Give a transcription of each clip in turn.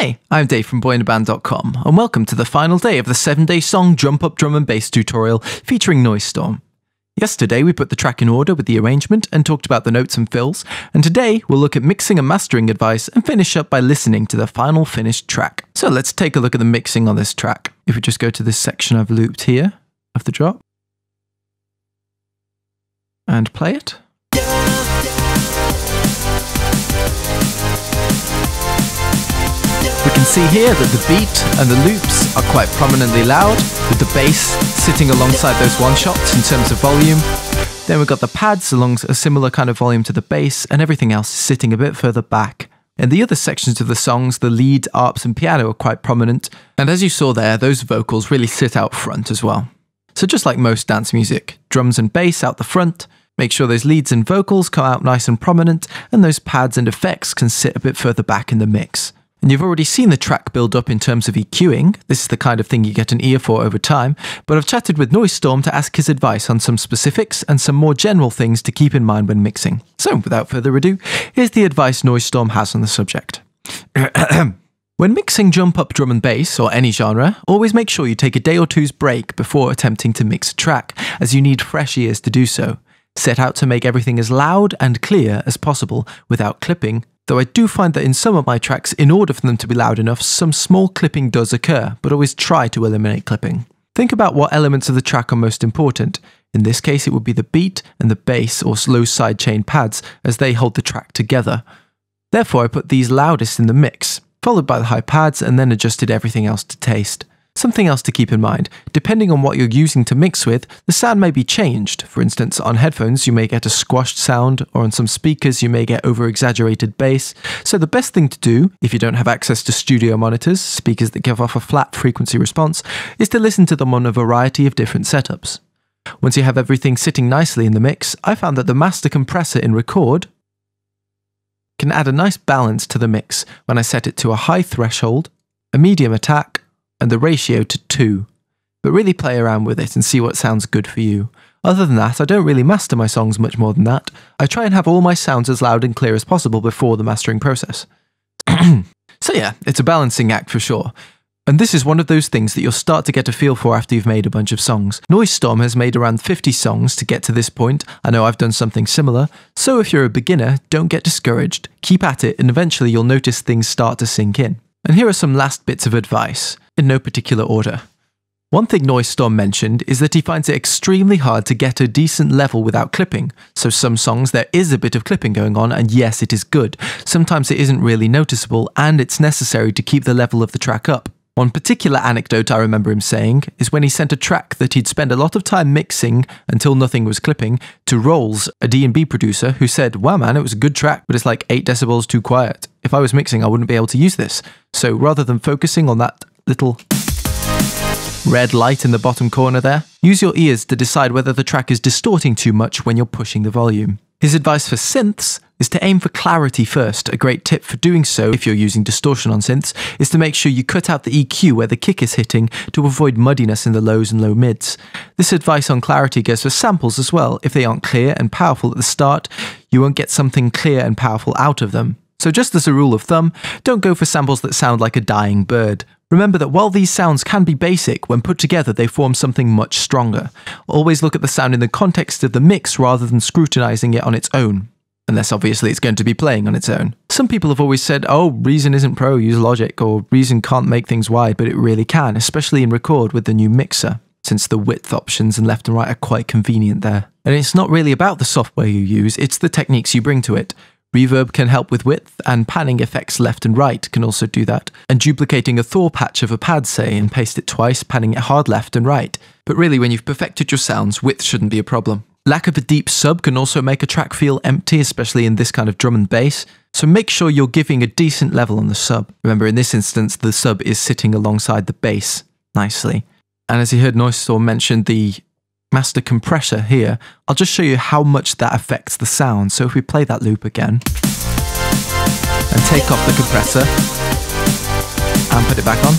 Hi, I'm Dave from boyinaband.com, and welcome to the final day of the 7-day song Jump Up Drum and Bass tutorial featuring Noise Storm. Yesterday we put the track in order with the arrangement and talked about the notes and fills, and today we'll look at mixing and mastering advice and finish up by listening to the final finished track. So let's take a look at the mixing on this track. If we just go to this section I've looped here of the drop and play it. We can see here that the beat and the loops are quite prominently loud, with the bass sitting alongside those one-shots in terms of volume. Then we've got the pads along a similar kind of volume to the bass, and everything else is sitting a bit further back. In the other sections of the songs, the lead, arps and piano are quite prominent, and as you saw there, those vocals really sit out front as well. So just like most dance music, drums and bass out the front, make sure those leads and vocals come out nice and prominent, and those pads and effects can sit a bit further back in the mix. And you've already seen the track build up in terms of EQing. This is the kind of thing you get an ear for over time, but I've chatted with Noise Storm to ask his advice on some specifics and some more general things to keep in mind when mixing. So without further ado, here's the advice Noise Storm has on the subject. When mixing jump up drum and bass, or any genre, always make sure you take a day or two's break before attempting to mix a track, as you need fresh ears to do so. Set out to make everything as loud and clear as possible without clipping, though I do find that in some of my tracks, in order for them to be loud enough, some small clipping does occur, but always try to eliminate clipping. Think about what elements of the track are most important. In this case, it would be the beat and the bass or slow sidechain pads, as they hold the track together. Therefore, I put these loudest in the mix, followed by the high pads, and then adjusted everything else to taste. Something else to keep in mind, depending on what you're using to mix with, the sound may be changed. For instance, on headphones you may get a squashed sound, or on some speakers you may get over-exaggerated bass. So the best thing to do, if you don't have access to studio monitors, speakers that give off a flat frequency response, is to listen to them on a variety of different setups. Once you have everything sitting nicely in the mix, I found that the master compressor in Record can add a nice balance to the mix when I set it to a high threshold, a medium attack, and the ratio to 2, but really play around with it and see what sounds good for you. Other than that, I don't really master my songs much more than that. I try and have all my sounds as loud and clear as possible before the mastering process. So yeah, it's a balancing act for sure. And this is one of those things that you'll start to get a feel for after you've made a bunch of songs. Noise Storm has made around 50 songs to get to this point. I know I've done something similar, so if you're a beginner, don't get discouraged. Keep at it and eventually you'll notice things start to sink in. And here are some last bits of advice, in no particular order. One thing Noise Storm mentioned is that he finds it extremely hard to get a decent level without clipping. So some songs there is a bit of clipping going on, and yes, it is good. Sometimes it isn't really noticeable, and it's necessary to keep the level of the track up. One particular anecdote I remember him saying is when he sent a track that he'd spend a lot of time mixing until nothing was clipping to Rolls, a DnB producer, who said, "Wow man, it was a good track, but it's like 8 decibels too quiet. If I was mixing, I wouldn't be able to use this." So rather than focusing on that little red light in the bottom corner there, use your ears to decide whether the track is distorting too much when you're pushing the volume. His advice for synths is to aim for clarity first. A great tip for doing so, if you're using distortion on synths, is to make sure you cut out the EQ where the kick is hitting to avoid muddiness in the lows and low mids. This advice on clarity goes for samples as well. If they aren't clear and powerful at the start, you won't get something clear and powerful out of them. So just as a rule of thumb, don't go for samples that sound like a dying bird. Remember that while these sounds can be basic, when put together they form something much stronger. Always look at the sound in the context of the mix rather than scrutinizing it on its own. Unless obviously it's going to be playing on its own. Some people have always said, oh, Reason isn't pro, use Logic, or Reason can't make things wide, but it really can, especially in Record with the new mixer, since the width options and left and right are quite convenient there. And it's not really about the software you use, it's the techniques you bring to it. Reverb can help with width, and panning effects left and right can also do that. And duplicating a Thor patch of a pad, say, and paste it twice, panning it hard left and right. But really, when you've perfected your sounds, width shouldn't be a problem. Lack of a deep sub can also make a track feel empty, especially in this kind of drum and bass. So make sure you're giving a decent level on the sub. Remember, in this instance, the sub is sitting alongside the bass nicely. And as you heard Noise Storm mention the master compressor here, I'll just show you how much that affects the sound. So if we play that loop again and take off the compressor and put it back on,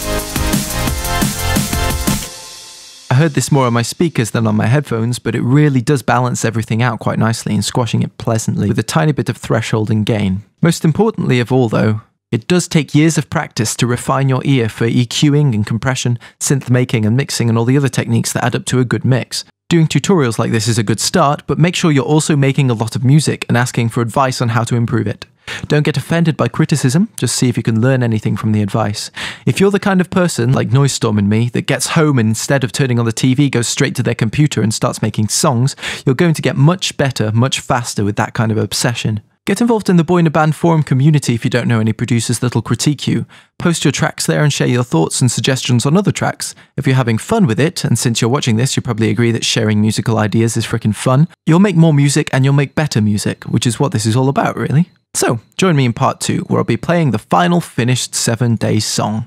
I heard this more on my speakers than on my headphones, but it really does balance everything out quite nicely and squashing it pleasantly with a tiny bit of threshold and gain. Most importantly of all though, It does take years of practice to refine your ear for EQing and compression, synth making and mixing and all the other techniques that add up to a good mix. Doing tutorials like this is a good start, but make sure you're also making a lot of music and asking for advice on how to improve it. Don't get offended by criticism, just see if you can learn anything from the advice. If you're the kind of person, like Noisestorm and me, that gets home and instead of turning on the TV goes straight to their computer and starts making songs, you're going to get much better, much faster with that kind of obsession. Get involved in the Boy in a Band forum community if you don't know any producers that'll critique you. Post your tracks there and share your thoughts and suggestions on other tracks. If you're having fun with it, and since you're watching this you probably agree that sharing musical ideas is freaking fun, you'll make more music and you'll make better music, which is what this is all about really. So, join me in part 2, where I'll be playing the final finished 7 Days song.